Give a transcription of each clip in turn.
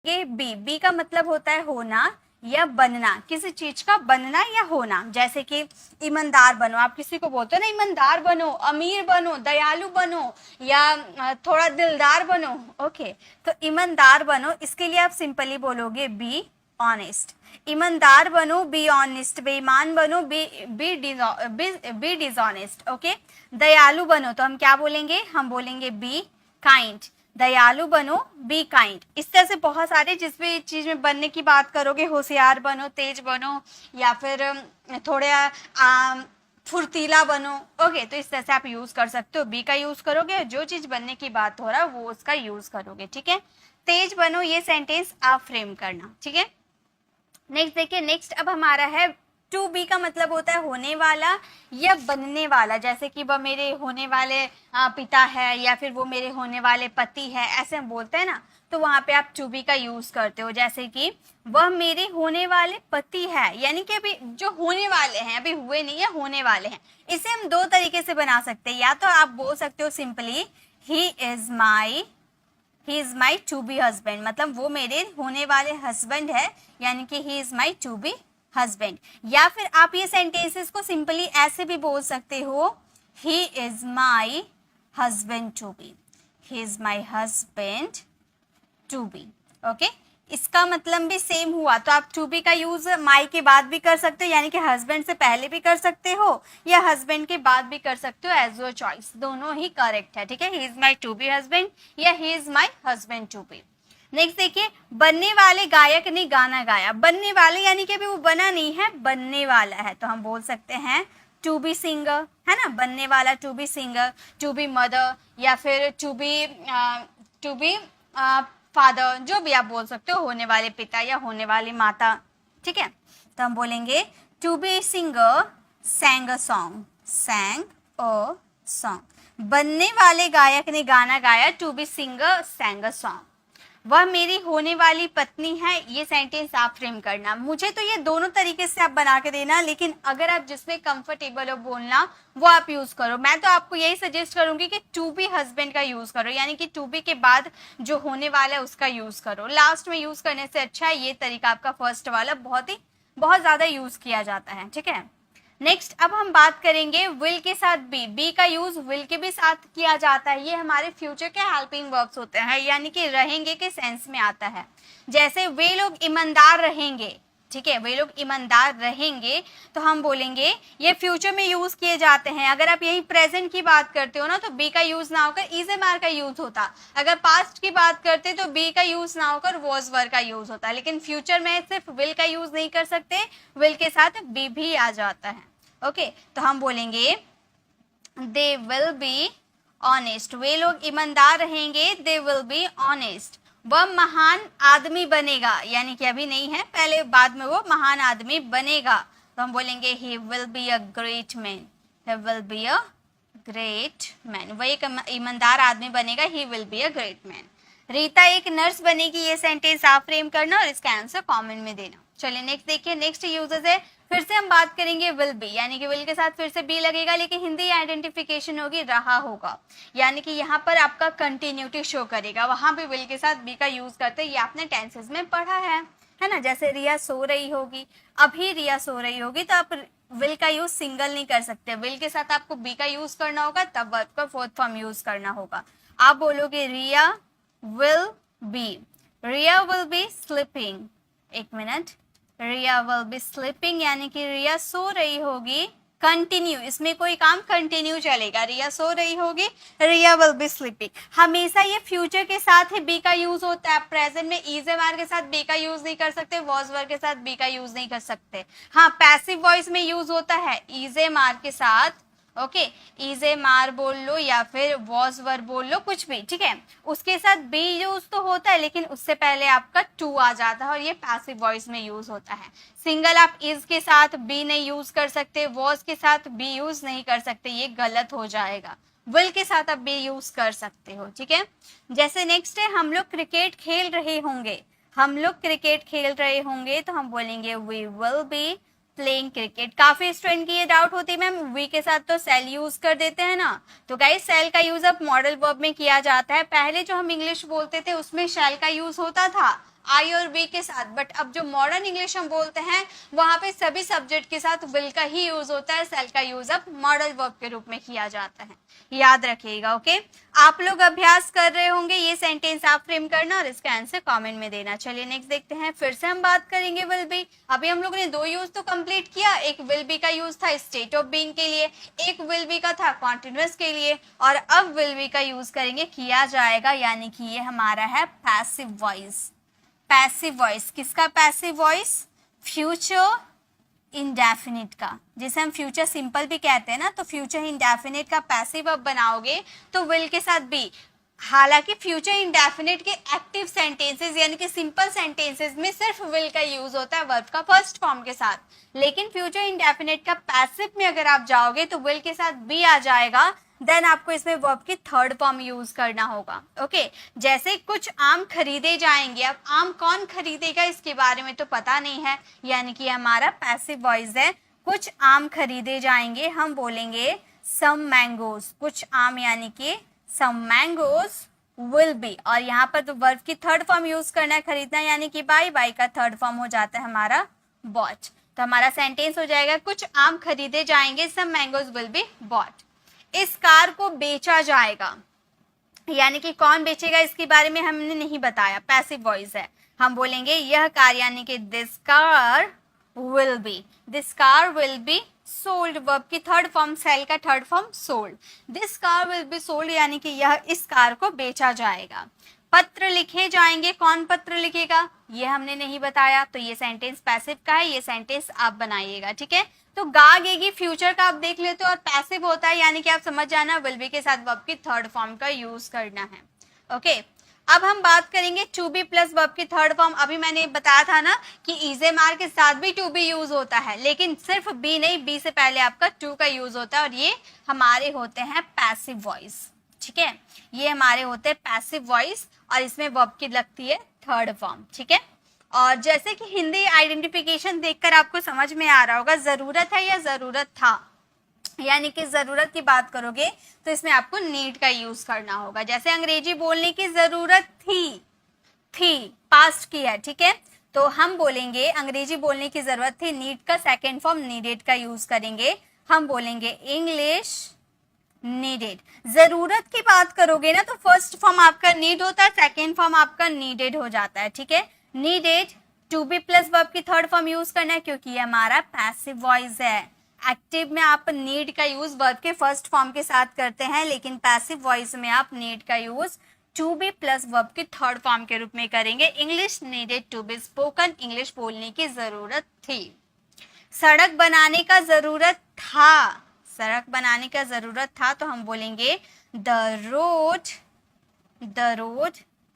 ये बी का मतलब होता है होना या बनना, किसी चीज का बनना या होना। जैसे कि ईमानदार बनो, आप किसी को बोलते हो ना ईमानदार बनो, अमीर बनो, दयालु बनो, या थोड़ा दिलदार बनो। ओके, तो ईमानदार बनो, इसके लिए आप सिंपली बोलोगे बी ऑनेस्ट। ईमानदार बनो, बी ऑनेस्ट। बेईमान बनो, बी डिसऑनेस्ट। ओके, दयालु बनो तो हम क्या बोलेंगे, हम बोलेंगे बी काइंड। दयालु बनो, बी काइंड। इस तरह से बहुत सारे जिस भी चीज में बनने की बात करोगे, होशियार बनो, तेज बनो, या फिर थोड़ा फुर्तीला बनो। ओके, तो इस तरह से आप यूज कर सकते हो, बी का यूज करोगे, जो चीज बनने की बात हो रहा है वो उसका यूज करोगे। ठीक है, तेज बनो, ये सेंटेंस आप फ्रेम करना। ठीक है, नेक्स्ट देखिए, नेक्स्ट अब हमारा है टू बी का मतलब होता है होने वाला या बनने वाला। जैसे कि वह मेरे होने वाले पिता है, या फिर वो मेरे होने वाले पति है, ऐसे हम बोलते हैं ना, तो वहां पे आप टू बी का यूज करते हो। जैसे कि वह मेरे होने वाले पति है, यानी कि अभी जो होने वाले हैं, अभी हुए नहीं है, होने वाले हैं। इसे हम दो तरीके से बना सकते हैं, या तो आप बोल सकते हो simply he is my to be husband, मतलब वो मेरे होने वाले हस्बैंड है, यानी कि he is my to be husband. या फिर आप ये सेंटेंसेस को सिंपली ऐसे भी बोल सकते हो, he is my husband to be, he is my husband to be. Okay, इसका मतलब भी सेम हुआ, तो आप टू बी का यूज माई के बाद भी कर सकते हो, यानी कि हस्बैंड से पहले भी कर सकते हो या हस्बैंड के बाद भी कर सकते हो, एज योर चॉइस, दोनों ही करेक्ट है। ठीक है, he is my to be husband या he is my husband to be. Next देखिए, बनने वाले गायक ने गाना गाया। बनने वाले यानी कि अभी वो बना नहीं है, बनने वाला है, तो हम बोल सकते हैं टू बी सिंगर, है ना, बनने वाला to be singer, to be mother, या फिर टू बी फादर, जो भी आप बोल सकते हो, होने वाले पिता या होने वाली माता। ठीक है, तो हम बोलेंगे to be singer sang a song, sang a song. बनने वाले गायक ने गाना गाया, to be singer sang a song. वह मेरी होने वाली पत्नी है, ये सेंटेंस आप फ्रेम करना। मुझे तो ये दोनों तरीके से आप बना के देना, लेकिन अगर आप जिसमें कंफर्टेबल हो बोलना वो आप यूज करो। मैं तो आपको यही सजेस्ट करूंगी कि टू बी हस्बैंड का यूज करो, यानी कि टू बी के बाद जो होने वाला है उसका यूज करो। लास्ट में यूज करने से अच्छा है ये तरीका आपका फर्स्ट वाला, बहुत ज्यादा यूज किया जाता है। ठीक है, नेक्स्ट अब हम बात करेंगे विल के साथ बी का यूज विल के भी साथ किया जाता है। ये हमारे फ्यूचर के हेल्पिंग वर्ब्स होते हैं, यानी कि रहेंगे के सेंस में आता है। जैसे वे लोग ईमानदार रहेंगे, ठीक है, वे लोग ईमानदार रहेंगे, तो हम बोलेंगे ये फ्यूचर में यूज किए जाते हैं। अगर आप यही प्रेजेंट की बात करते हो ना, तो बी का यूज ना होकर इज एम आर का यूज होता। अगर पास्ट की बात करते तो बी का यूज ना होकर वॉज वर का यूज होता। लेकिन फ्यूचर में सिर्फ विल का यूज नहीं कर सकते, विल के साथ बी भी आ जाता है। ओके, तो हम बोलेंगे दे विल बी ऑनेस्ट, वे लोग ईमानदार रहेंगे, दे विल बी ऑनेस्ट। वह महान आदमी बनेगा, यानी कि अभी नहीं है, पहले बाद में वो महान आदमी बनेगा, तो हम बोलेंगे he will be a great man, he will be a great man. वह एक ईमानदार आदमी बनेगा, he will be a great man. Rita एक नर्स बनेगी, ये सेंटेंस आप फ्रेम करना और इसका आंसर कमेंट में देना। चलिए नेक्स्ट देखिए, नेक्स्ट यूजेस है, फिर से हम बात करेंगे विल बी, यानी कि विल के साथ फिर से बी लगेगा, लेकिन हिंदी आइडेंटिफिकेशन होगी रहा होगा, यानी कि यहाँ पर आपका कंटिन्यूटी शो करेगा। वहां भी विल के साथ बी का यूज करते हैं, ये आपने टेंसेस में पढ़ा है ना। जैसे रिया सो रही होगी, अभी रिया सो रही होगी, तो आप विल का यूज सिंगल नहीं कर सकते, विल के साथ आपको बी का यूज करना होगा, तब वर्ब का फोर्थ फॉर्म यूज करना होगा। आप बोलोगे रिया विल बी स्लीपिंग, एक minute, Riya will be sleeping, यानी कि रिया सो रही होगी। कंटिन्यू, इसमें कोई काम कंटिन्यू चलेगा, रिया सो रही होगी, रिया विल बी स्लीपिंग। हमेशा ये फ्यूचर के साथ ही बी का यूज होता है, प्रेजेंट में इज एम आर के साथ बी का यूज नहीं कर सकते, वॉज वर के साथ बी का यूज नहीं कर सकते। हाँ, पैसिव वॉइस में यूज होता है इज एम आर के साथ। ओके, इज एम आर बोल लो या फिर वॉज वर बोल लो, कुछ भी, ठीक है, उसके साथ बी यूज तो होता है, लेकिन उससे पहले आपका टू आ जाता है, और ये पैसिव वॉइस में यूज होता है। सिंगल आप इज के साथ बी नहीं यूज कर सकते, वॉज के साथ बी यूज नहीं कर सकते, ये गलत हो जाएगा। विल के साथ आप बी यूज कर सकते हो। ठीक है, जैसे नेक्स्ट है, हम लोग क्रिकेट खेल रहे होंगे, तो हम बोलेंगे we will be playing cricket. काफी स्टूडेंट की ये डाउट होती है, मैम वी के साथ तो सेल यूज कर देते हैं ना, तो गाइस सेल का यूज अब मॉडल वर्ब में किया जाता है। पहले जो हम इंग्लिश बोलते थे उसमें शैल का यूज होता था, आई और बी के साथ, बट अब जो मॉडर्न इंग्लिश हम बोलते हैं वहां पे सभी सब्जेक्ट के साथ विल का ही यूज होता है, सेल का यूज अब मॉडल वर्ब के रूप में किया जाता है, याद रखिएगा। ओके, आप लोग अभ्यास कर रहे होंगे, ये सेंटेंस आप फ्रेम करना और इसका आंसर कमेंट में देना। चलिए नेक्स्ट देखते हैं, फिर से हम बात करेंगे विल बी। अभी हम लोगों ने दो यूज तो कंप्लीट किया, एक विल बी का यूज था स्टेट ऑफ बीइंग के लिए, एक विल बी का था कॉन्टिन्यूअस के लिए, और अब विल बी का यूज करेंगे, किया जाएगा, यानी कि ये हमारा है पैसिव वॉइस। पैसिव वॉइस किसका? पैसिव वॉइस फ्यूचर इंडेफिनिट का, जिसे हम फ्यूचर सिंपल भी कहते हैं ना, तो फ्यूचर इंडेफिनिट का पैसिव अब बनाओगे तो विल के साथ बी। हालांकि फ्यूचर इंडेफिनिट के एक्टिव सेंटेंसेस यानी कि सिंपल सेंटेंसेस में सिर्फ विल का यूज होता है वर्ब का फर्स्ट फॉर्म के साथ, लेकिन फ्यूचर इंडेफिनिट का पैसिव में अगर आप जाओगे तो विल के साथ बी आ जाएगा, देन आपको इसमें वर्ब की थर्ड फॉर्म यूज करना होगा। ओके, जैसे कुछ आम खरीदे जाएंगे, अब आम कौन खरीदेगा इसके बारे में तो पता नहीं है, यानी कि हमारा पैसिव वॉइस है, कुछ आम खरीदे जाएंगे, हम बोलेंगे सम मैंगोज, कुछ आम यानी कि सम मैंगोज विल बी, और यहाँ पर तो वर्ब की थर्ड फॉर्म यूज करना है खरीदना, यानी कि बाई, बाई का थर्ड फॉर्म हो जाता है हमारा बॉट। तो हमारा सेंटेंस हो जाएगा कुछ आम खरीदे जाएंगे, सम मैंगोज विल बी बॉट। इस कार को बेचा जाएगा, यानी कि कौन बेचेगा इसके बारे में हमने नहीं बताया, पैसिव वॉइस है, हम बोलेंगे यह कार, यानी कि this car will be, this car will be sold, verb की थर्ड फॉर्म, सेल का third form sold, this car will be sold, यानी कि यह इस कार को बेचा जाएगा। पत्र लिखे जाएंगे, कौन पत्र लिखेगा ये हमने नहीं बताया, तो ये सेंटेंस पैसिव का है, ये सेंटेंस आप बनाइएगा, ठीक है। तो गा गेगी फ्यूचर का आप देख लेते हो और पैसिव होता है, यानी कि आप समझ जाना विल बी के साथ वर्ब की थर्ड फॉर्म का यूज करना है। ओके, अब हम बात करेंगे टू बी प्लस वर्ब की थर्ड फॉर्म। अभी मैंने बताया था ना कि इज़ आर के साथ भी टू बी यूज होता है, लेकिन सिर्फ बी नहीं, बी से पहले आपका टू का यूज होता है, और ये हमारे होते हैं पैसिव वॉइस, ठीक है, ये हमारे होते हैं पैसिव वॉइस, और इसमें वर्ब की लगती है थर्ड फॉर्म, ठीक है। और जैसे कि हिंदी आइडेंटिफिकेशन देखकर आपको समझ में आ रहा होगा, जरूरत है या जरूरत था, यानी कि जरूरत की बात करोगे तो इसमें आपको नीड का यूज करना होगा। जैसे अंग्रेजी बोलने की जरूरत थी पास्ट की है, ठीक है, तो हम बोलेंगे अंग्रेजी बोलने की जरूरत थी, नीड का सेकेंड फॉर्म नीडेड का यूज करेंगे, हम बोलेंगे इंग्लिश नीडेड। जरूरत की बात करोगे ना तो फर्स्ट फॉर्म आपका नीड होता है, सेकेंड फॉर्म आपका नीडेड हो जाता है, ठीक है। Needed to be plus verb की थर्ड फॉर्म यूज करना है, क्योंकि ये हमारा पैसिव वॉइस है। एक्टिव में आप नीड का यूज वर्ब के फर्स्ट फॉर्म के साथ करते हैं, लेकिन पैसिव वॉइस में आप नीड का use to be plus verb की थर्ड फॉर्म के रूप में करेंगे। English needed to be spoken, English बोलने की जरूरत थी। सड़क बनाने का जरूरत था, सड़क बनाने का जरूरत था, तो हम बोलेंगे द रोड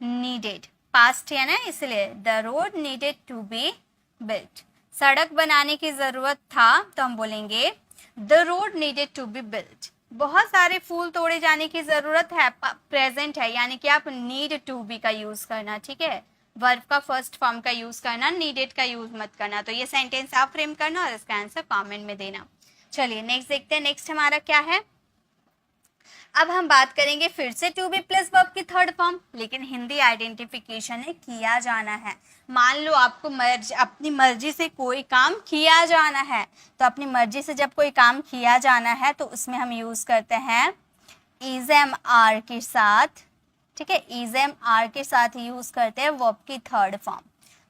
नीडेड, पास्ट है ना इसलिए the road needed to be built. सड़क बनाने की जरूरत था तो हम बोलेंगे the road needed to be built. बहुत सारे फूल तोड़े जाने की जरूरत है, प्रेजेंट है, यानी कि आप नीड टू बी का यूज करना, ठीक है, वर्ब का फर्स्ट फॉर्म का यूज करना, नीडेड का यूज मत करना। तो ये सेंटेंस आप फ्रेम करना और इसका आंसर कमेंट में देना। चलिए नेक्स्ट देखते हैं, नेक्स्ट हमारा क्या है। अब हम बात करेंगे फिर से टू बी प्लस वर्ब की थर्ड फॉर्म, लेकिन हिंदी आइडेंटिफिकेशन है किया जाना है। मान लो आपको अपनी मर्जी से कोई काम किया जाना है, तो अपनी मर्जी से जब कोई काम किया जाना है तो उसमें हम यूज करते हैं इज एम आर के साथ, ठीक है, इज एम आर के साथ यूज करते हैं वर्ब की third form.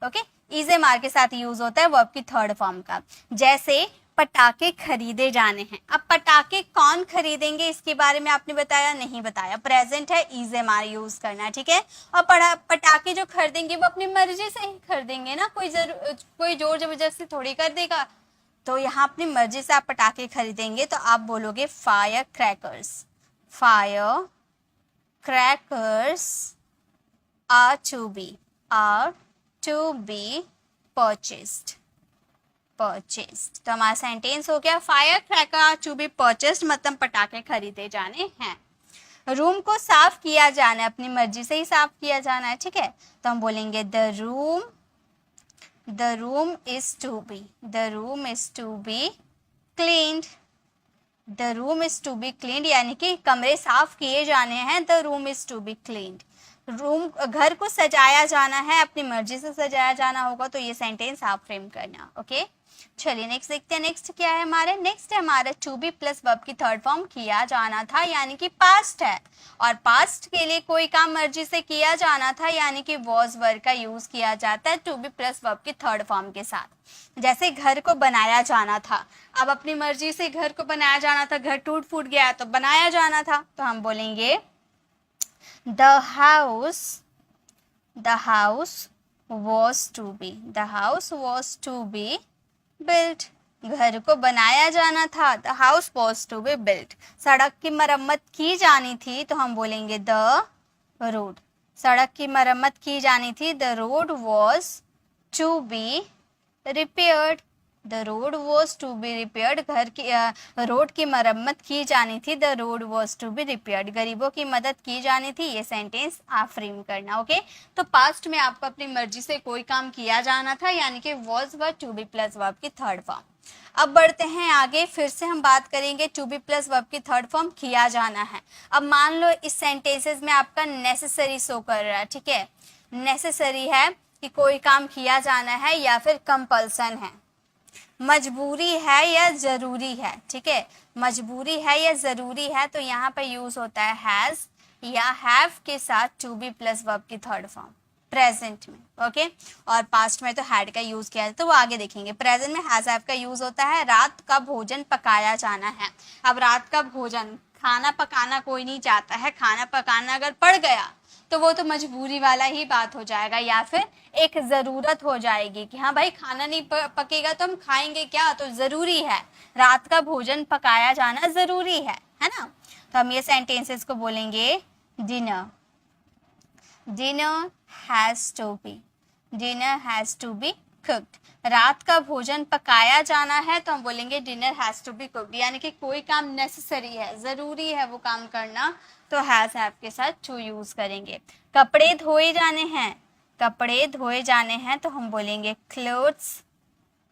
Okay, is am are के साथ यूज होता है वर्ब की थर्ड फॉर्म का। जैसे पटाखे खरीदे जाने हैं, अब पटाखे कौन खरीदेंगे इसके बारे में आपने बताया नहीं बताया, प्रेजेंट है, इज एम आर यूज करना है, ठीक है। और पटाखे जो खरीदेंगे वो अपनी मर्जी से ही खरीदेंगे ना, कोई जोर जबरदस्ती थोड़ी कर देगा। तो यहाँ अपनी मर्जी से आप पटाखे खरीदेंगे तो आप बोलोगे fire crackers, fire crackers are to be purchased. तो हमारा सेंटेंस हो गया fire cracker to be purchased, मतलब पटाखे खरीदे जाने हैं। रूम को साफ किया जाना है, अपनी मर्जी से ही साफ किया जाना है, ठीक है, तो हम बोलेंगे the room is to be cleaned, the room is to be cleaned, यानी कि कमरे साफ किए जाने हैं, the room is to be cleaned. Room घर को सजाया जाना है, अपनी मर्जी से सजाया जाना होगा, तो ये सेंटेंस आप फ्रेम करना। ओके, चलिए नेक्स्ट देखते हैं। नेक्स्ट क्या है हमारे, नेक्स्ट है हमारा टू बी प्लस वर्ब की थर्ड फॉर्म किया जाना था, यानी कि पास्ट है, और पास्ट के लिए कोई काम मर्जी से किया जाना था, यानी कि वॉज वर्ब का यूज किया जाता है टू बी प्लस वर्ब की थर्ड फॉर्म के साथ। जैसे घर को बनाया जाना था, अब अपनी मर्जी से घर को बनाया जाना था, घर टूट फूट गया तो बनाया जाना था, तो हम बोलेंगे the house was to be built। घर को बनाया जाना था, the house was to be built। सड़क की मरम्मत की जानी थी, तो हम बोलेंगे the road। सड़क की मरम्मत की जानी थी, the road was to be repaired। The road was to be repaired, घर की रोड की मरम्मत की जानी थी, the road was to be repaired. गरीबों की मदद की जानी थी, ये सेंटेंस आप फ्रेम करना। ओके, तो पास्ट में आपको अपनी मर्जी से कोई काम किया जाना था, यानी कि was verb to be plus verb की थर्ड फॉर्म। अब बढ़ते हैं आगे, फिर से हम बात करेंगे टू बी प्लस वर्ब की थर्ड फॉर्म किया जाना है। अब मान लो इस सेंटेंसेस में आपका नेसेसरी शो कर रहा है, ठीक है, नेसेसरी है कि कोई काम किया जाना है, या फिर कंपल्सन है, मजबूरी है या जरूरी है, ठीक है, मजबूरी है या जरूरी है, तो यहाँ पर यूज होता है हैज या हैव के साथ टू बी प्लस वर्ब की थर्ड फॉर्म प्रेजेंट में। ओके, और पास्ट में तो हैड का यूज किया है, तो वो आगे देखेंगे। प्रेजेंट में हैज हैव का यूज होता है, रात का भोजन पकाया जाना है। अब रात का भोजन, खाना पकाना कोई नहीं चाहता है, खाना पकाना अगर पड़ गया तो वो तो मजबूरी वाला ही बात हो जाएगा, या फिर एक ज़रूरत हो जाएगी कि हाँ भाई खाना नहीं पकेगा तो हम खाएंगे क्या, तो ज़रूरी है, रात का भोजन पकाया जाना ज़रूरी है ना। तो हम ये सेंटेंसेस को बोलेंगे dinner, dinner has to be cooked. रात का भोजन पकाया जाना है, तो हम बोलेंगे dinner has to be cooked, यानी कि कोई काम नेसेसरी है, ज़रूरी है वो काम करना, तो हैज़ हैव के साथ टू यूज़ करेंगे। कपड़े धोए जाने हैं, कपड़े धोए जाने हैं, तो हम बोलेंगे clothes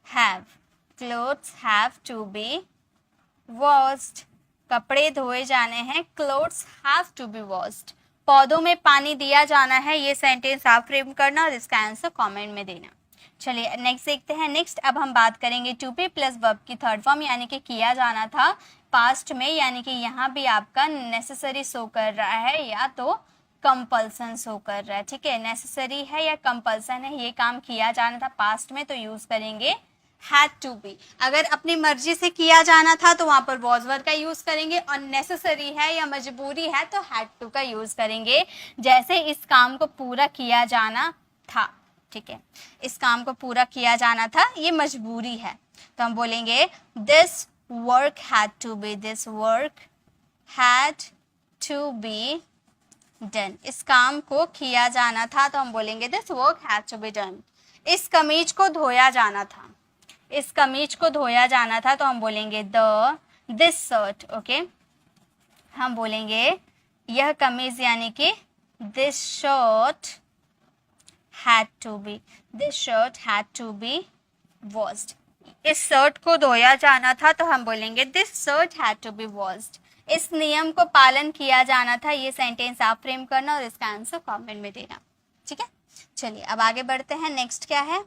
have to be washed. कपड़े धोए जाने हैं, clothes have to be washed. पौधों में पानी दिया जाना है, ये सेंटेंस आप फ्रेम करना और इसका आंसर कमेंट में देना। चलिए नेक्स्ट देखते हैं। नेक्स्ट अब हम बात करेंगे टू बी प्लस वर्ब की थर्ड फॉर्म, यानी कि किया जाना था पास्ट में, यानी कि यहाँ भी आपका नेसेसरी शो कर रहा है या तो कंपल्सन शो कर रहा है, ठीक है, नेसेसरी है या कंपल्सन है, ये काम किया जाना था पास्ट में, तो यूज करेंगे हैड टू बी। अगर अपनी मर्जी से किया जाना था तो वहां पर वॉज वर्ब का यूज करेंगे, और नेसेसरी है या मजबूरी है तो हैड टू का यूज करेंगे। जैसे इस काम को पूरा किया जाना था, ठीक है, इस काम को पूरा किया जाना था, ये मजबूरी है, तो हम बोलेंगे this work had to be, this work had to be done. इस काम को किया जाना था, तो हम बोलेंगे this work had to be done. इस कमीज को धोया जाना था, इस कमीज को धोया जाना था, तो हम बोलेंगे दिस शर्ट। ओके, हम बोलेंगे यह कमीज, यानी कि this shirt had to be washed। इस शर्ट को धोया जाना था, तो हम बोलेंगे this shirt had to be washed। इस नियम को पालन किया जाना था, ये सेंटेंस आप फ्रेम करना और इसका आंसर कमेंट में देना, ठीक है। चलिए अब आगे बढ़ते हैं। नेक्स्ट क्या है,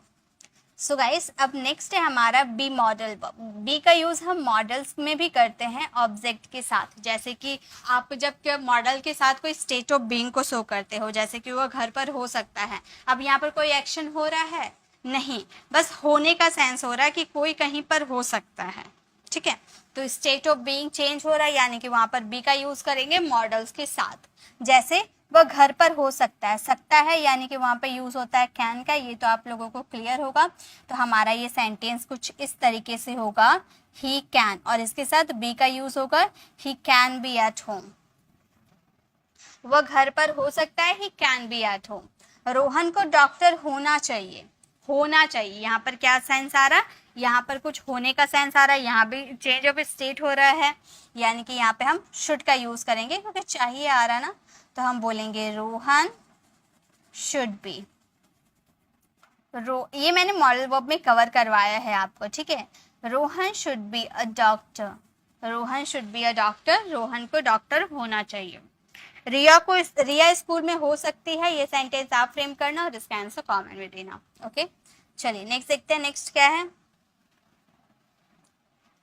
सो गाइस अब नेक्स्ट है हमारा बी मॉडल वर्ब। बी का यूज हम मॉडल्स में भी करते हैं ऑब्जेक्ट के साथ, जैसे कि आप जब मॉडल के साथ कोई स्टेट ऑफ बीइंग को शो करते हो, जैसे कि वो घर पर हो सकता है। अब यहाँ पर कोई एक्शन हो रहा है नहीं, बस होने का सेंस हो रहा है कि कोई कहीं पर हो सकता है, ठीक है, तो स्टेट ऑफ बीइंग चेंज हो रहा है, यानी कि वहां पर बी का यूज करेंगे मॉडल्स के साथ। जैसे वह घर पर हो सकता है यानी कि वहां पे यूज होता है कैन का, ये तो आप लोगों को क्लियर होगा। तो हमारा ये सेंटेंस कुछ इस तरीके से होगा, ही कैन, और इसके साथ बी का यूज होगा he can be at home. वह घर पर हो सकता है, he can be at home. Rohan को डॉक्टर होना चाहिए, यहाँ पर क्या सेंस आ रहा, यहाँ पर कुछ होने का सेंस आ रहा है, यहाँ भी चेंज ऑफ स्टेट हो रहा है, यानी कि यहाँ पे हम शुड का यूज करेंगे क्योंकि चाहिए आ रहा ना, तो हम बोलेंगे रोहन शुड बी। ये मैंने मॉडल वर्ब में कवर करवाया है आपको, ठीक है। Rohan should be a doctor, Rohan should be a doctor, Rohan को डॉक्टर होना चाहिए। रिया स्कूल में हो सकती है, ये सेंटेंस आप फ्रेम करना और इसका आंसर कमेंट में देना। ओके, चलिए नेक्स्ट देखते हैं, नेक्स्ट क्या है।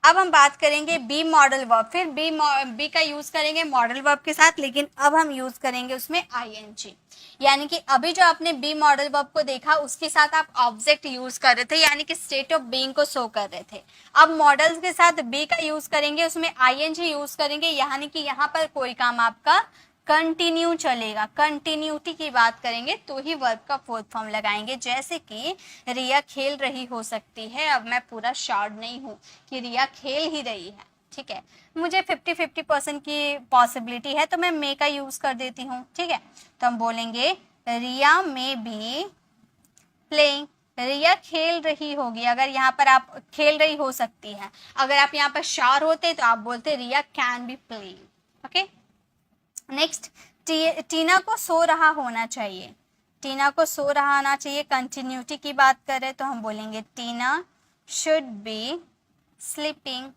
अब हम बात करेंगे बी मॉडल वर्ब, फिर बी का यूज करेंगे मॉडल वर्ब के साथ, लेकिन अब हम यूज करेंगे उसमें आईएनजी। यानी कि अभी जो आपने बी मॉडल वर्ब को देखा उसके साथ आप ऑब्जेक्ट यूज कर रहे थे, यानी कि स्टेट ऑफ बीइंग को शो कर रहे थे। अब मॉडल्स के साथ बी का यूज करेंगे, उसमें आईएनजी यूज करेंगे, यानी कि यहाँ पर कोई काम आपका कंटिन्यू चलेगा। कंटिन्यूटी की बात करेंगे तो ही वर्ब का फोर्थ फॉर्म लगाएंगे। जैसे कि रिया खेल रही हो सकती है, अब मैं पूरा श्योर नहीं हूँ कि रिया खेल ही रही है, ठीक है, मुझे 50-50% की पॉसिबिलिटी है, तो मैं मे का यूज कर देती हूँ, ठीक है। तो हम बोलेंगे रिया मे बी प्लेइंग, रिया खेल रही होगी। अगर यहाँ पर आप खेल रही हो सकती है, अगर आप यहाँ पर श्योर होते तो आप बोलते Riya can be playing. Okay, next, Tina को सो रहा होना चाहिए। टीना को सो रहा होना चाहिए, कंटिन्यूटी की बात करें तो हम बोलेंगे टीना शुड बी स्लीपिंग।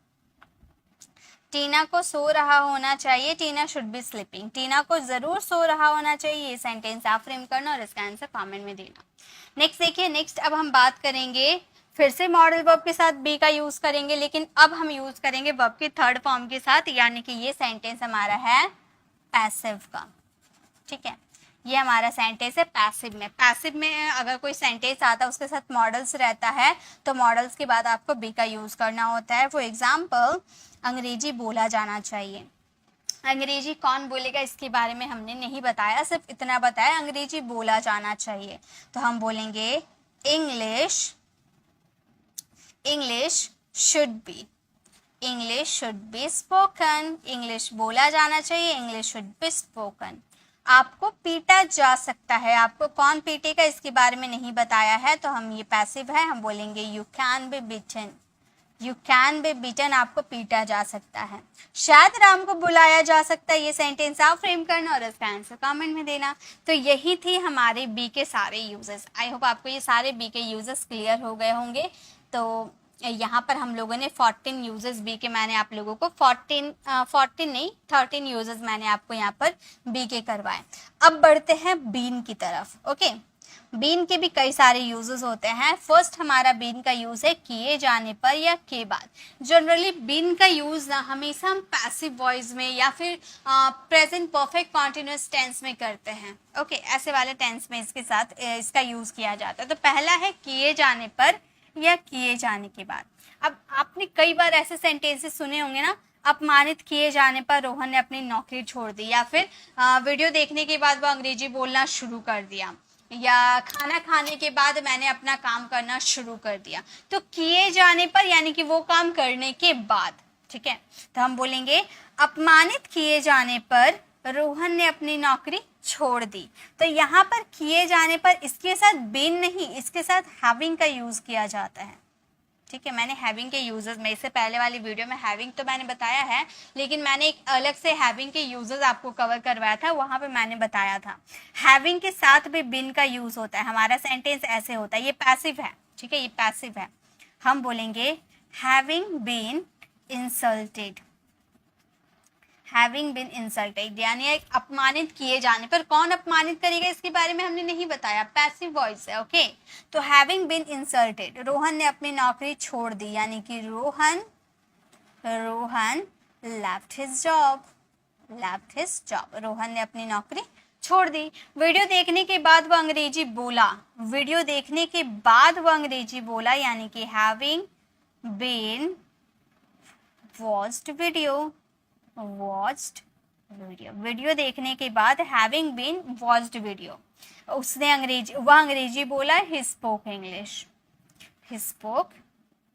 टीना को सो रहा होना चाहिए, टीना शुड बी स्लीपिंग। टीना को जरूर सो रहा होना चाहिए, ये सेंटेंस आप फ्रेम करना और इसका आंसर कमेंट में देना। नेक्स्ट देखिए, नेक्स्ट अब हम बात करेंगे फिर से मॉडल वर्ब के साथ बी का यूज करेंगे, लेकिन अब हम यूज करेंगे वर्ब के थर्ड फॉर्म के साथ, यानी कि ये सेंटेंस हमारा है पैसिव का, ठीक है। ये हमारा सेंटेंस है पैसिव में। पैसिव में अगर कोई सेंटेंस आता है उसके साथ मॉडल्स रहता है तो मॉडल्स के बाद आपको बी का यूज करना होता है। फॉर एग्जाम्पल, अंग्रेजी बोला जाना चाहिए। अंग्रेजी कौन बोलेगा इसके बारे में हमने नहीं बताया, सिर्फ इतना बताया अंग्रेजी बोला जाना चाहिए। तो हम बोलेंगे English should be, English should be spoken. English बोला जाना चाहिए, इंग्लिश शुड बी स्पोकन। आपको पीटा जा सकता है, आपको कौन पीटेगा इसके बारे में नहीं बताया है, तो हम ये पैसिव है, हम बोलेंगे you can be beaten. You can be beaten, आपको पीटा जा सकता है। शायद राम को बुलाया जा सकता है, ये सेंटेंस आप फ्रेम करना और इसका आंसर कमेंट में देना। तो यही थी हमारे बी के सारे यूजेस। आई होप आपको ये सारे बी के यूजेस क्लियर हो गए होंगे। तो यहाँ पर हम लोगों ने 14 यूजेस बी के, मैंने आप लोगों को 13 यूजेस मैंने आपको यहाँ पर बी के करवाए। अब बढ़ते हैं बीन की तरफ। ओके, बीन के भी कई सारे यूजेस होते हैं। फर्स्ट हमारा बीन का यूज है किए जाने पर या के बाद। जनरली बीन का यूज ना हमेशा हम पैसिव वॉइस में या फिर प्रेजेंट परफेक्ट कॉन्टिन्यूअस टेंस में करते हैं। ओके, ऐसे वाले टेंस में इसके साथ इसका यूज किया जाता है। तो पहला है किए जाने पर या किए जाने के बाद। अब आपने कई बार ऐसे सेंटेंसेस सुने होंगे ना, अपमानित किए जाने पर रोहन ने अपनी नौकरी छोड़ दी, या फिर वीडियो देखने के बाद वो अंग्रेजी बोलना शुरू कर दिया, या खाना खाने के बाद मैंने अपना काम करना शुरू कर दिया। तो किए जाने पर यानी कि वो काम करने के बाद, ठीक है। तो हम बोलेंगे अपमानित किए जाने पर रोहन ने अपनी नौकरी छोड़ दी। तो यहाँ पर किए जाने पर इसके साथ बीन नहीं, इसके साथ हैविंग का यूज किया जाता है, ठीक है। मैंने हैविंग के यूजेस में, इससे पहले वाली वीडियो में हैविंग तो मैंने बताया है, लेकिन मैंने एक अलग से हैविंग के यूजेस आपको कवर करवाया था, वहां पे मैंने बताया था हैविंग के साथ भी बीन का यूज होता है। हमारा सेंटेंस ऐसे होता है, ये पैसिव है, ठीक है, ये पैसिव है। हम बोलेंगे having been insulted, having been insulted, यानी अपमानित किए जाने पर। कौन अपमानित करेगा इसके बारे में हमने नहीं बताया, पैसिव वॉइस है। ओके, तो हैविंग बीन इंसल्टेड, रोहन ने अपनी नौकरी छोड़ दी, यानी कि Rohan left his job, Rohan ने अपनी नौकरी छोड़ दी। वीडियो देखने के बाद वो अंग्रेजी बोला, वीडियो देखने के बाद वो अंग्रेजी बोला, यानी कि having been watched video, video देखने के बाद हैविंग बीन वॉच्ड वीडियो, वह अंग्रेजी बोला, ही स्पोक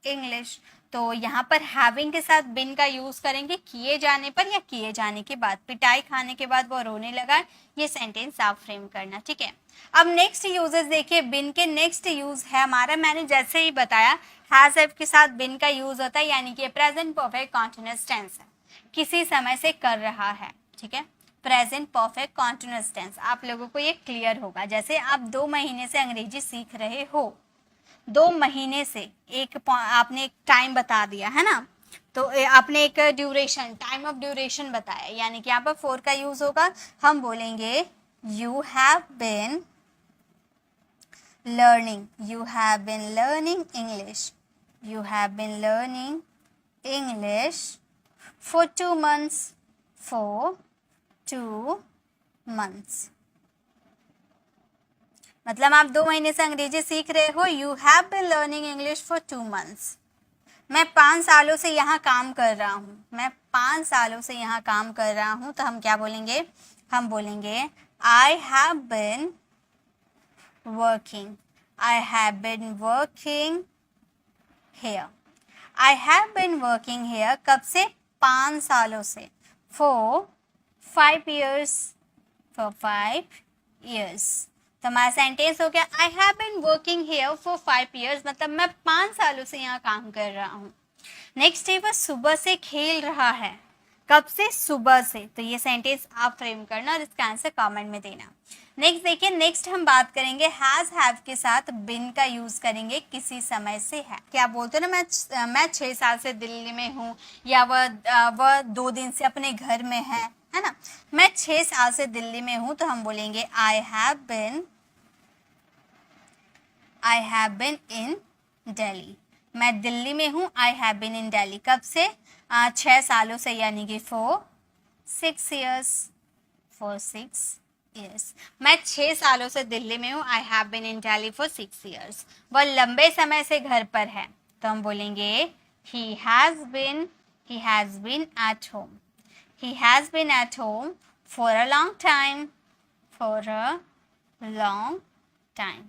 इंग्लिश। तो यहाँ पर हैविंग के साथ बिन का यूज करेंगे किए जाने पर या किए जाने के बाद। पिटाई खाने के बाद वो रोने लगा, ये सेंटेंस आप फ्रेम करना, ठीक है। अब नेक्स्ट यूजेस देखिए, बिन के नेक्स्ट यूज है हमारा, मैंने जैसे ही बताया हैज हैव के साथ बिन का यूज होता है, यानी कि प्रेजेंट परफेक्ट कॉन्टिन्यूअस टेंस है, किसी समय से कर रहा है, ठीक है। प्रेजेंट परफेक्ट कॉन्टिन्यूअस टेंस, आप लोगों को ये क्लियर होगा। जैसे आप 2 महीने से अंग्रेजी सीख रहे हो, 2 महीने से आपने एक टाइम बता दिया है ना, तो आपने एक ड्यूरेशन, टाइम ऑफ ड्यूरेशन बताया, यानी कि यहाँ पर for का यूज होगा, हम बोलेंगे you have been learning, you have been learning English, you have been learning English for 2 months, for 2 months. मतलब आप 2 महीने से अंग्रेजी सीख रहे हो. You have been learning English for 2 months. मैं 5 सालों से यहाँ काम कर रहा हूँ. मैं 5 सालों से यहाँ काम कर रहा हूँ. तो हम क्या बोलेंगे? हम बोलेंगे I have been working. I have been working here. I have been working here कब से? 5 सालों से. For 5 years. For 5 years. तो हमारा सेंटेंस हो गया I have been working here for 5 years, मतलब मैं 5 सालों से यहाँ काम कर रहा हूँ. नेक्स्ट है वह सुबह से खेल रहा है. कब से? सुबह से. तो ये सेंटेंस आप फ्रेम करना और इसका आंसर कमेंट में देना. नेक्स्ट देखिए, नेक्स्ट हम बात करेंगे हैज हैव के साथ बिन का यूज करेंगे किसी समय से है. क्या बोलते हैं ना, मैं 6 साल से दिल्ली में हूँ, या वह 2 दिन से अपने घर में है ना. मैं 6 साल से दिल्ली में हूँ, तो हम बोलेंगे आई हैव बिन इन दिल्ली. मैं दिल्ली में हूँ. आई हैव बिन इन दिल्ली कब से? 6 सालों से, यानी कि फॉर 6 years. For 6 years. मैं 6 सालों से दिल्ली में हूँ. I have been in Delhi for 6 years. वह लंबे समय से घर पर है, तो हम बोलेंगे he has been at home. He has been at home for a long time. For a long time.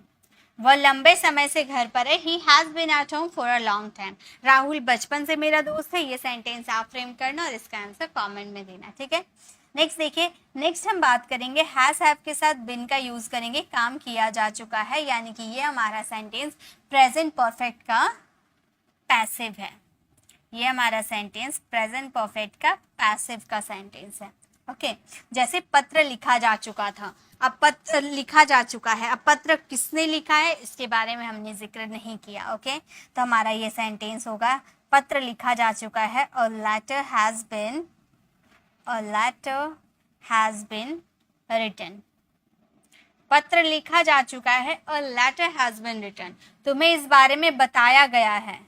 वह लंबे समय से घर पर है. He has been at home for a long time. Rahul बचपन से मेरा दोस्त है. ये सेंटेंस आप फ्रेम करना और इसका आंसर कमेंट में देना. ठीक है. नेक्स्ट देखिए, नेक्स्ट हम बात करेंगे हैज हैव के साथ बिन का यूज करेंगे. काम किया जा चुका है, यानी कि ये हमारा सेंटेंस प्रेजेंट परफेक्ट का पैसिव है. ये हमारा सेंटेंस प्रेजेंट परफेक्ट का पैसिव का सेंटेंस है. ओके. जैसे पत्र लिखा जा चुका था. अब पत्र लिखा जा चुका है. अब पत्र किसने लिखा है इसके बारे में हमने जिक्र नहीं किया. ओके. तो हमारा ये सेंटेंस होगा पत्र लिखा जा चुका है. और लेटर हैज बिन रिटन. पत्र लिखा जा चुका है और लेटर हैज बिन रिटन. तुम्हें इस बारे में बताया गया है.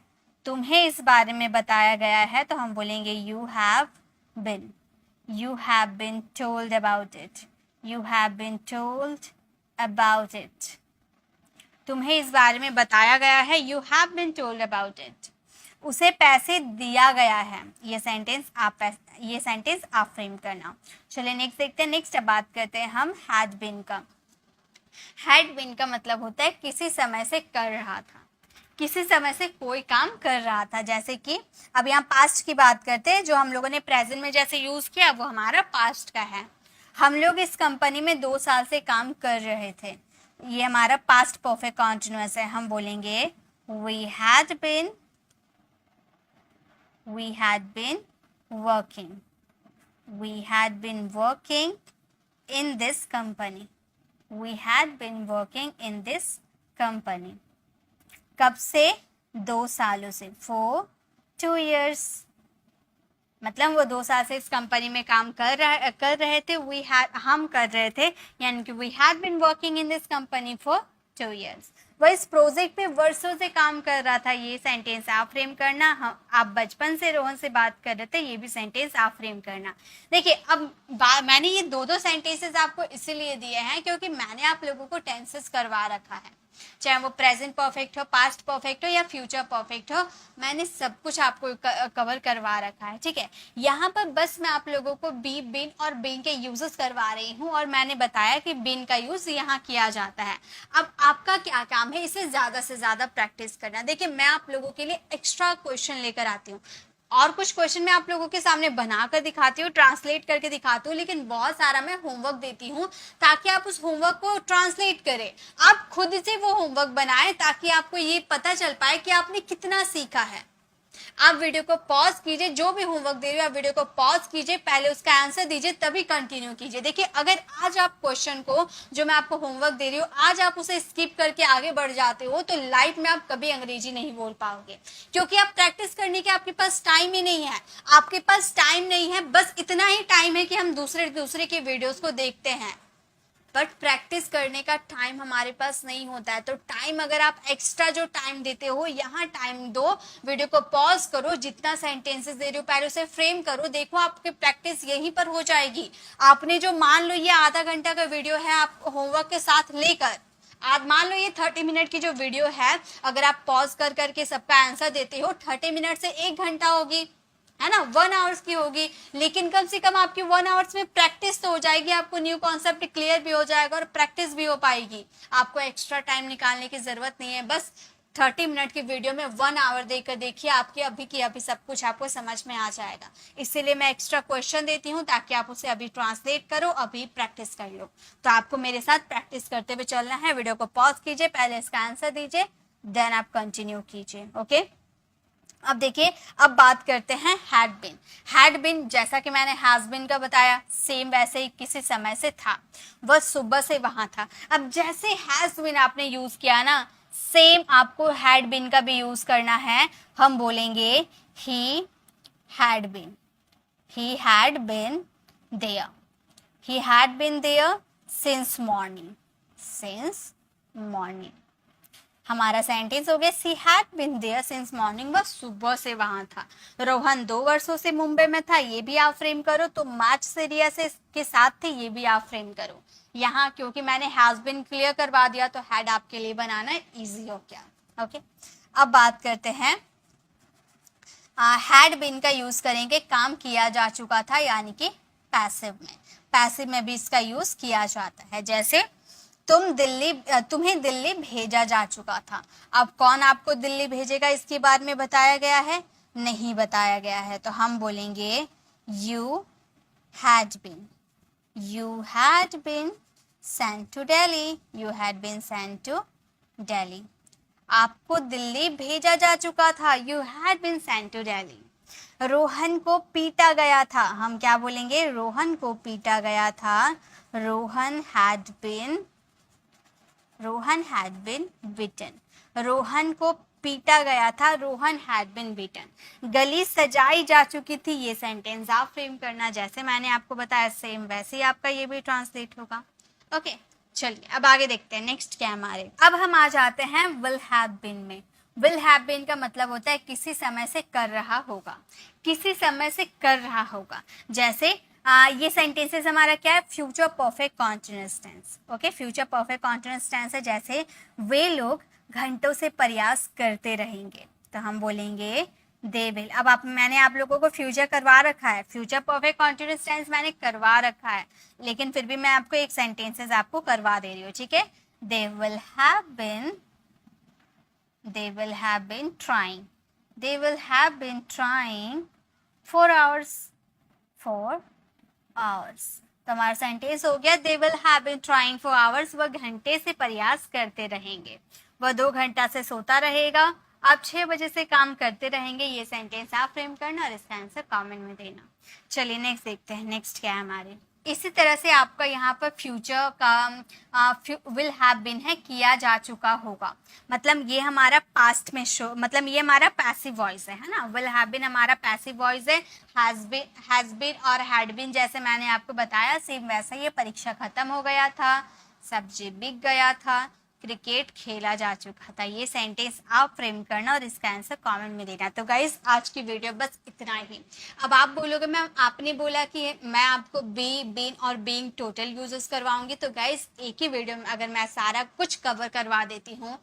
तुम्हें इस बारे में बताया गया है, तो हम बोलेंगे you have been told about it. You have been told about it. तुम्हें इस बारे में बताया गया है. You have been told about it. उसे पैसे दिया गया है. ये सेंटेंस आप फ्रेम करना. चलिए नेक्स्ट देखते हैं. नेक्स्ट अब बात करते हैं हम had been का. had been का मतलब होता है किसी समय से कर रहा था. किसी समय से कोई काम कर रहा था. जैसे कि अब यहाँ पास्ट की बात करते हैं. जो हम लोगों ने प्रेजेंट में जैसे यूज किया वो हमारा पास्ट का है. हम लोग इस कंपनी में 2 साल से काम कर रहे थे. ये हमारा पास्ट परफेक्ट कॉन्टिन्यूअस है. हम बोलेंगे we had been working in this company. We had been working in this company. कब से? 2 सालों से. For 2 years. मतलब वो 2 साल से इस कंपनी में काम कर रहे थे. हम कर रहे थे, यानी कि we had been working in this company for 2 years. वह इस प्रोजेक्ट पे वर्षों से काम कर रहा था. ये सेंटेंस आप फ्रेम करना. आप बचपन से रोहन से बात कर रहे थे, ये भी सेंटेंस आप फ्रेम करना. देखिए अब मैंने ये 2 सेंटेंसेस आपको इसीलिए दिए हैं क्योंकि मैंने आप लोगों को टेंसेस करवा रखा है. चाहे वो प्रेजेंट परफेक्ट हो, पास्ट परफेक्ट हो या फ्यूचर परफेक्ट हो, मैंने सब कुछ आपको कवर करवा रखा है. ठीक है. यहाँ पर बस मैं आप लोगों को बी, बिन और बिन के यूजेस करवा रही हूँ और मैंने बताया कि बिन का यूज यहाँ किया जाता है. अब आपका क्या काम है? इसे ज्यादा से ज्यादा प्रैक्टिस करना. देखिए मैं आप लोगों के लिए एक्स्ट्रा क्वेश्चन लेकर आती हूँ और कुछ क्वेश्चन मैं आप लोगों के सामने बनाकर दिखाती हूँ, ट्रांसलेट करके दिखाती हूँ, लेकिन बहुत सारा मैं होमवर्क देती हूँ ताकि आप उस होमवर्क को ट्रांसलेट करें. आप खुद से वो होमवर्क बनाएं ताकि आपको ये पता चल पाए कि आपने कितना सीखा है. आप वीडियो को पॉज कीजिए, जो भी होमवर्क दे रही हो आप वीडियो को पॉज कीजिए, पहले उसका आंसर दीजिए, तभी कंटिन्यू कीजिए। देखिए अगर आज आप क्वेश्चन को, जो मैं आपको होमवर्क दे रही हूँ, आज आप उसे स्किप करके आगे बढ़ जाते हो तो लाइफ में आप कभी अंग्रेजी नहीं बोल पाओगे, क्योंकि आप प्रैक्टिस करने के आपके पास टाइम ही नहीं है। आपके पास टाइम नहीं है, बस इतना ही टाइम है कि हम दूसरे के वीडियोस को देखते हैं, बट प्रैक्टिस करने का टाइम हमारे पास नहीं होता है। तो टाइम अगर आप एक्स्ट्रा जो टाइम देते हो, यहाँ टाइम दो, वीडियो को पॉज करो, जितना सेंटेंसेस दे रहे हो पहले उसे फ्रेम करो, देखो आपकी प्रैक्टिस यहीं पर हो जाएगी। आपने जो मान लो ये आधा घंटा का वीडियो है, आप होमवर्क के साथ लेकर, आप मान लो ये 30 मिनट की जो वीडियो है, अगर आप पॉज कर करके सबका आंसर देते हो, 30 मिनट से 1 घंटा होगी, है ना, 1 आवर्स की होगी, लेकिन कम से कम आपकी 1 आवर्स में प्रैक्टिस तो हो जाएगी, आपको न्यू कॉन्सेप्ट क्लियर भी हो जाएगा और प्रैक्टिस भी हो पाएगी। आपको एक्स्ट्रा टाइम निकालने की जरूरत नहीं है, बस 30 मिनट की वीडियो में 1 आवर देकर देखिए, आपके अभी की अभी सब कुछ आपको समझ में आ जाएगा। इसीलिए मैं एक्स्ट्रा क्वेश्चन देती हूँ ताकि आप उसे अभी ट्रांसलेट करो, अभी प्रैक्टिस कर लो। तो आपको मेरे साथ प्रैक्टिस करते हुए चलना है। वीडियो को पॉज कीजिए, पहले इसका आंसर दीजिए, देन आप कंटिन्यू कीजिए। ओके, अब देखिए, अब बात करते हैं हैड बिन। हैड बिन जैसा कि मैंने हैज बिन का बताया, सेम वैसे ही किसी समय से था, वह सुबह से वहां था। अब जैसे हैज बिन आपने यूज किया ना, सेम आपको हैड बिन का भी यूज करना है। हम बोलेंगे he had been, he had been there, he had been there since morning, since morning. हमारा सेंटेंस हो गया she had been there since morning, वह सुबह से वहां था। रोहन 2 वर्षों से मुंबई में था, ये भी आप फ्रेम करो। तो मैच से रिया से के साथ थे, ये भी आप फ्रेम करो। यहाँ क्योंकि मैंने हैज बीन क्लियर करवा दिया तो हैड आपके लिए बनाना इजी हो गया। ओके, अब बात करते हैं हैड बीन का यूज करेंगे काम किया जा चुका था, यानी कि पैसिव में। पैसिव में भी इसका यूज किया जाता है, जैसे तुम्हें दिल्ली भेजा जा चुका था। अब कौन आपको दिल्ली भेजेगा इसके बारे में बताया गया है? नहीं बताया गया है, तो हम बोलेंगे you had been, you had been sent to Delhi, you had been sent to Delhi. आपको दिल्ली भेजा जा चुका था, you had been sent to Delhi. Rohan को पीटा गया था, हम क्या बोलेंगे? रोहन को पीटा गया था, रोहन हैड बीन बिटन। रोहन को पीटा गया था, रोहन हैड बिन बिटन। गली सजाई जा चुकी थी, ये सेंटेंस आप फ्रेम करना, जैसे मैंने आपको बताया सेम वैसे ही आपका ये भी ट्रांसलेट होगा। ओके, चलिए अब आगे देखते हैं नेक्स्ट क्या हमारे। अब हम आ जाते हैं विल हैव बीन में। विल हैव बीन का मतलब होता है किसी समय से कर रहा होगा, किसी समय से कर रहा होगा। जैसे ये सेंटेंसेस हमारा क्या है? Future perfect continuous tense. Okay, future perfect continuous tense है, जैसे वे लोग घंटों से प्रयास करते रहेंगे, तो हम बोलेंगे दे विल। अब मैंने आप लोगों को फ्यूचर करवा रखा है, फ्यूचर परफेक्ट कॉन्टिन्यूअस टेंस मैंने करवा रखा है, लेकिन फिर भी मैं आपको एक सेंटेंसेस आपको करवा दे रही हूँ, ठीक है? They will have been trying, they will have been trying for hours. तो हमारा सेंटेंस हो गया they will have been trying for hours, वह घंटे से प्रयास करते रहेंगे। वह 2 घंटा से सोता रहेगा, आप 6 बजे से काम करते रहेंगे। ये सेंटेंस आप फ्रेम करना और इसका आंसर कमेंट में देना। चलिए नेक्स्ट देखते हैं, नेक्स्ट क्या है हमारे। इसी तरह से आपका यहाँ पर फ्यूचर का विल हैव बीन है, किया जा चुका होगा, मतलब ये हमारा पास्ट में शो, मतलब ये हमारा पैसिव वॉइस है ना। विल हैव बीन हमारा पैसिव वॉइस है। हैज बीन और हैड बीन जैसे मैंने आपको बताया सेम वैसा ही, परीक्षा खत्म हो गया था, सब्जी बिक गया था, क्रिकेट खेला जा चुका था। ये सेंटेंस आप फ्रेम करना और इसका आंसर कमेंट में देना। तो गाइज आज की वीडियो बस इतना ही। अब आप बोलोगे मैम आपने बोला कि मैं आपको बी, बीन और बीइंग टोटल यूजेस करवाऊंगी, तो गाइज एक ही वीडियो में अगर मैं सारा कुछ कवर करवा देती हूँ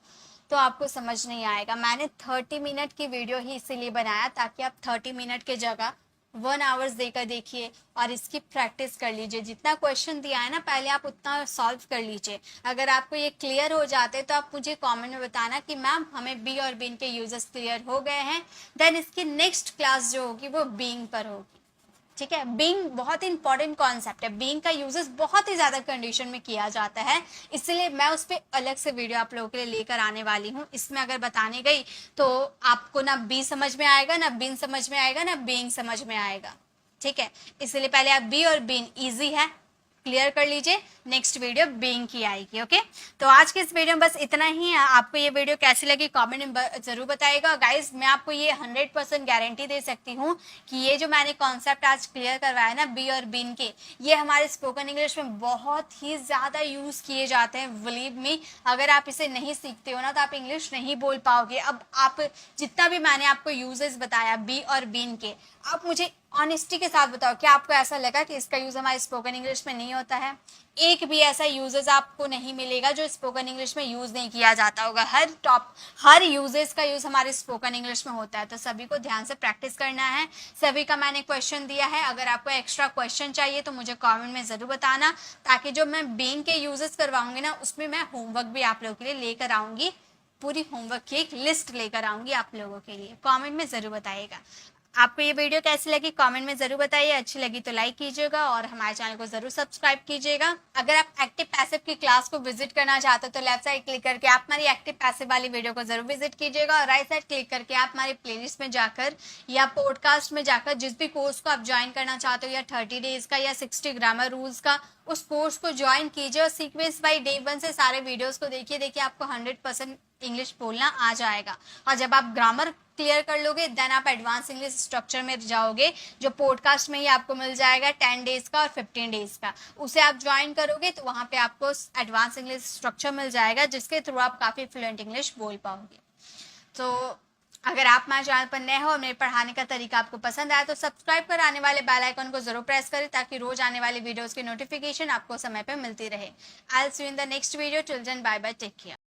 तो आपको समझ नहीं आएगा। मैंने 30 मिनट की वीडियो ही इसीलिए बनाया ताकि आप 30 मिनट के जगह 1 आवर्स देकर देखिए और इसकी प्रैक्टिस कर लीजिए। जितना क्वेश्चन दिया है ना पहले आप उतना सॉल्व कर लीजिए। अगर आपको ये क्लियर हो जाते तो आप मुझे कमेंट में बताना कि मैम हमें बी और बीन के यूजेस क्लियर हो गए हैं, देन इसकी नेक्स्ट क्लास जो होगी वो बीइंग पर होगी। ठीक है। बीइंग बहुत ही इंपॉर्टेंट कॉन्सेप्ट है, बीइंग का यूजेस बहुत ही ज्यादा कंडीशन में किया जाता है, इसलिए मैं उस पर अलग से वीडियो आप लोगों के लिए लेकर आने वाली हूँ। इसमें अगर बताने गई तो आपको ना बी समझ में आएगा, ना बीन समझ में आएगा, ना बीइंग समझ में आएगा, ठीक है। इसलिए पहले आप बी और बीन इजी है, क्लियर कर लीजिए, नेक्स्ट वीडियो बीइंग की आएगी। ओके, तो आज के इस वीडियो में बस इतना ही है। आपको ये वीडियो कैसी लगी कमेंट में जरूर बताइएगा। गाइज मैं आपको ये 100% गारंटी दे सकती हूँ कि ये जो मैंने कॉन्सेप्ट आज क्लियर करवाया ना बी और बीन के, ये हमारे स्पोकन इंग्लिश में बहुत ही ज़्यादा यूज़ किए जाते हैं। बिलीव मी, अगर आप इसे नहीं सीखते हो ना तो आप इंग्लिश नहीं बोल पाओगे। अब आप जितना भी मैंने आपको यूजेस बताया बी और बीन के, आप मुझे ऑनेस्टी के साथ बताओ, क्या आपको ऐसा लगा कि इसका यूज हमारे स्पोकन इंग्लिश में नहीं होता है? एक भी ऐसा यूजेस आपको नहीं मिलेगा जो स्पोकन इंग्लिश में यूज नहीं किया जाता होगा। हर यूजेस का यूज हमारे स्पोकन इंग्लिश में होता है। तो सभी को ध्यान से प्रैक्टिस करना है। सभी का मैंने क्वेश्चन दिया है, अगर आपको एक्स्ट्रा क्वेश्चन चाहिए तो मुझे कमेंट में जरूर बताना, ताकि जो मैं बीइंग के यूजेस करवाऊंगी ना उसमें मैं होमवर्क भी आप लोगों के लिए लेकर आऊंगी, पूरी होमवर्क की एक लिस्ट लेकर आऊंगी आप लोगों के लिए। कमेंट में जरूर बताइएगा। आपको ये वीडियो कैसी लगी कमेंट में जरूर बताइए, अच्छी लगी तो लाइक कीजिएगा और हमारे चैनल को जरूर सब्सक्राइब कीजिएगा। अगर आप एक्टिव पैसिव की क्लास को विजिट करना चाहते हो तो लेफ्ट साइड क्लिक करके आप हमारी एक्टिव पैसिव वाली वीडियो को जरूर विजिट कीजिएगा, और राइट साइड क्लिक करके आप हमारे प्लेलिस्ट में जाकर या पॉडकास्ट में जाकर जिस भी कोर्स को आप ज्वाइन करना चाहते हो, या 30 डेज का या 60 ग्रामर रूल्स का, उस कोर्स को ज्वाइन कीजिए और सीक्वेंस बाय डे 1 से सारे वीडियोस को देखिए आपको 100% इंग्लिश बोलना आ जाएगा। और जब आप ग्रामर क्लियर कर लोगे देन आप एडवांस इंग्लिश स्ट्रक्चर में जाओगे, जो पॉडकास्ट में ही आपको मिल जाएगा 10 डेज का और 15 डेज का। उसे आप ज्वाइन करोगे तो वहां पे आपको एडवांस इंग्लिश स्ट्रक्चर मिल जाएगा, जिसके थ्रू आप काफी फ्लुएंट इंग्लिश बोल पाओगे। तो अगर आप हमारे चैनल पर नए हो और मेरे पढ़ाने का तरीका आपको पसंद आया तो सब्सक्राइब कर आने वाले बेल आइकन को जरूर प्रेस करें, ताकि रोज आने वाली वीडियोस की नोटिफिकेशन आपको समय पर मिलती रहे। I will see you in the next video. Till then bye bye, take care.